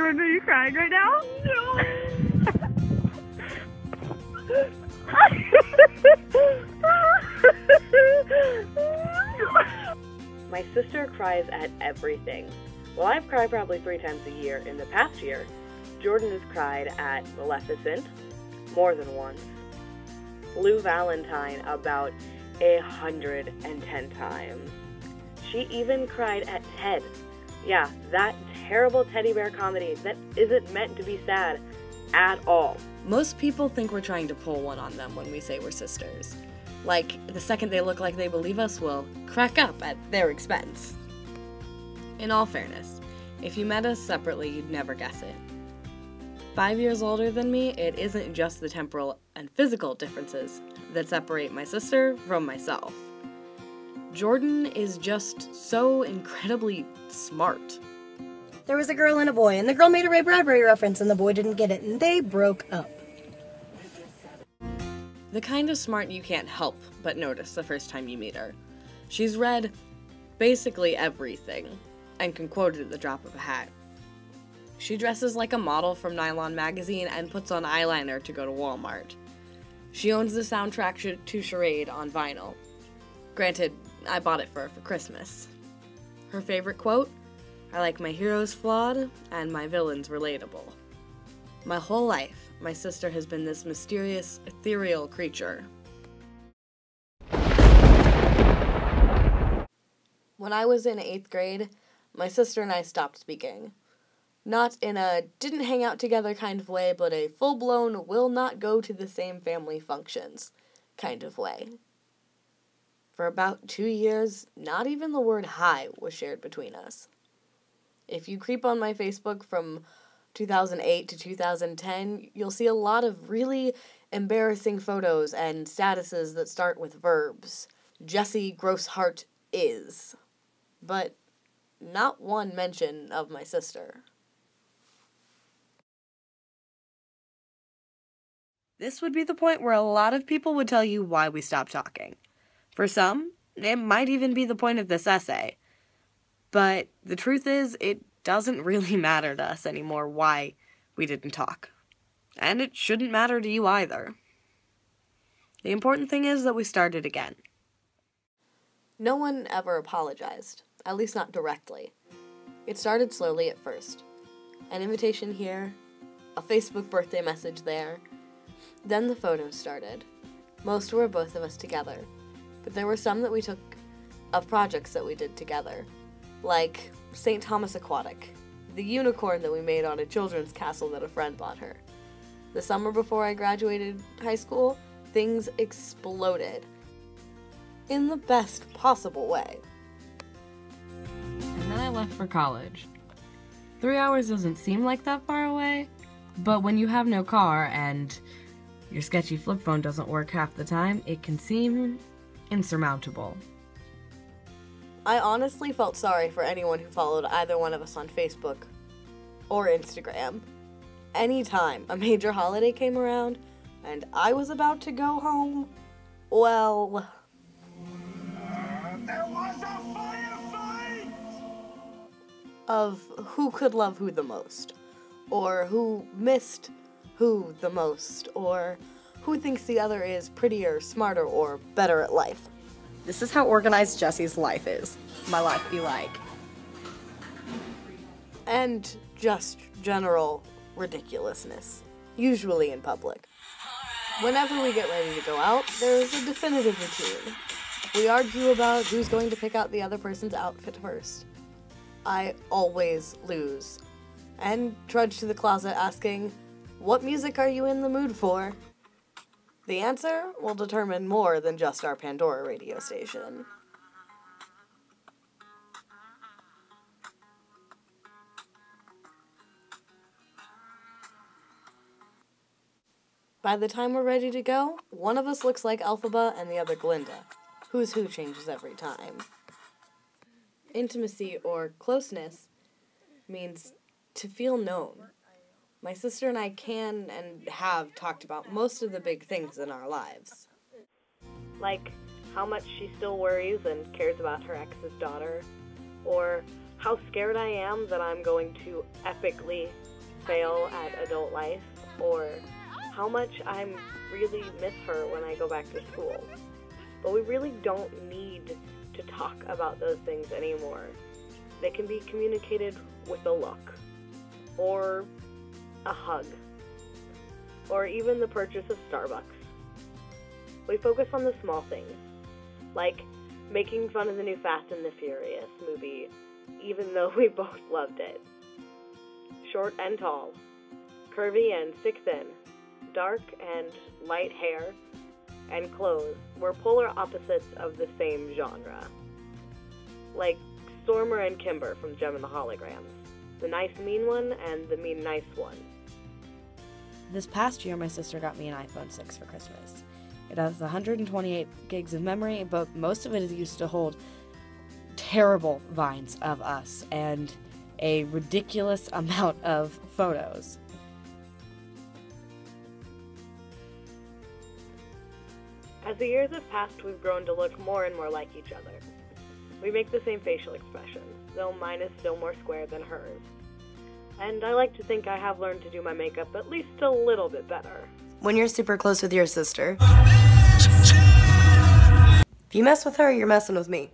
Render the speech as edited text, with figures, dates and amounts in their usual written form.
Jordan, are you crying right now? No. My sister cries at everything. Well, I've cried probably 3 times a year in the past year. Jordan has cried at Maleficent more than once. Blue Valentine about 110 times. She even cried at Ted. Yeah, that terrible teddy bear comedy that isn't meant to be sad at all. Most people think we're trying to pull one on them when we say we're sisters. Like, the second they look like they believe us, we'll crack up at their expense. In all fairness, if you met us separately, you'd never guess it. 5 years older than me, it isn't just the temporal and physical differences that separate my sister from myself. Jordan is just so incredibly smart. There was a girl and a boy, and the girl made a Ray Bradbury reference, and the boy didn't get it, and they broke up. The kind of smart you can't help but notice the first time you meet her. She's read basically everything, and can quote it at the drop of a hat. She dresses like a model from Nylon magazine and puts on eyeliner to go to Walmart. She owns the soundtrack to Charade on vinyl. Granted, I bought it for her for Christmas. Her favorite quote? I like my heroes flawed and my villains relatable. My whole life, my sister has been this mysterious, ethereal creature. When I was in 8th grade, my sister and I stopped speaking. Not in a didn't hang out together kind of way, but a full-blown will not go to the same family functions kind of way. For about 2 years, not even the word hi was shared between us. If you creep on my Facebook from 2008 to 2010, you'll see a lot of really embarrassing photos and statuses that start with verbs. Jesse Grossheart is. But not one mention of my sister. This would be the point where a lot of people would tell you why we stopped talking. For some, it might even be the point of this essay. But the truth is, it doesn't really matter to us anymore why we didn't talk. And it shouldn't matter to you either. The important thing is that we started again. No one ever apologized, at least not directly. It started slowly at first. An invitation here, a Facebook birthday message there. Then the photos started. Most were both of us together, but there were some that we took of projects that we did together, like St. Thomas Aquatic, the unicorn that we made on a children's castle that a friend bought her. The summer before I graduated high school, things exploded. In the best possible way. And then I left for college. 3 hours doesn't seem like that far away, but when you have no car and your sketchy flip phone doesn't work half the time, it can seem insurmountable. I honestly felt sorry for anyone who followed either one of us on Facebook or Instagram. Anytime a major holiday came around and I was about to go home, well, there was a firefight! Of who could love who the most, or who missed who the most, or who thinks the other is prettier, smarter, or better at life. This is how organized Jesse's life is. My life be like. And just general ridiculousness, usually in public. Whenever we get ready to go out, there is a definitive routine. We argue about who's going to pick out the other person's outfit first. I always lose, and trudge to the closet asking, "What music are you in the mood for?" The answer will determine more than just our Pandora radio station. By the time we're ready to go, one of us looks like Elphaba and the other Glinda. Who's who changes every time. Intimacy or closeness means to feel known. My sister and I can and have talked about most of the big things in our lives. Like how much she still worries and cares about her ex's daughter, or how scared I am that I'm going to epically fail at adult life, or how much I really miss her when I go back to school. But we really don't need to talk about those things anymore. They can be communicated with a look, or a hug, or even the purchase of Starbucks. We focus on the small things, like making fun of the new Fast and the Furious movie, even though we both loved it. Short and tall, curvy and thick-thin, dark and light hair, and clothes were polar opposites of the same genre. Like Stormer and Kimber from Gem and the Holograms, the nice mean one and the mean nice one. This past year, my sister got me an iPhone 6 for Christmas. It has 128 gigs of memory, but most of it is used to hold terrible vines of us and a ridiculous amount of photos. As the years have passed, we've grown to look more and more like each other. We make the same facial expressions, though mine is still more square than hers. And I like to think I have learned to do my makeup at least a little bit better. When you're super close with your sister, if you mess with her, you're messing with me.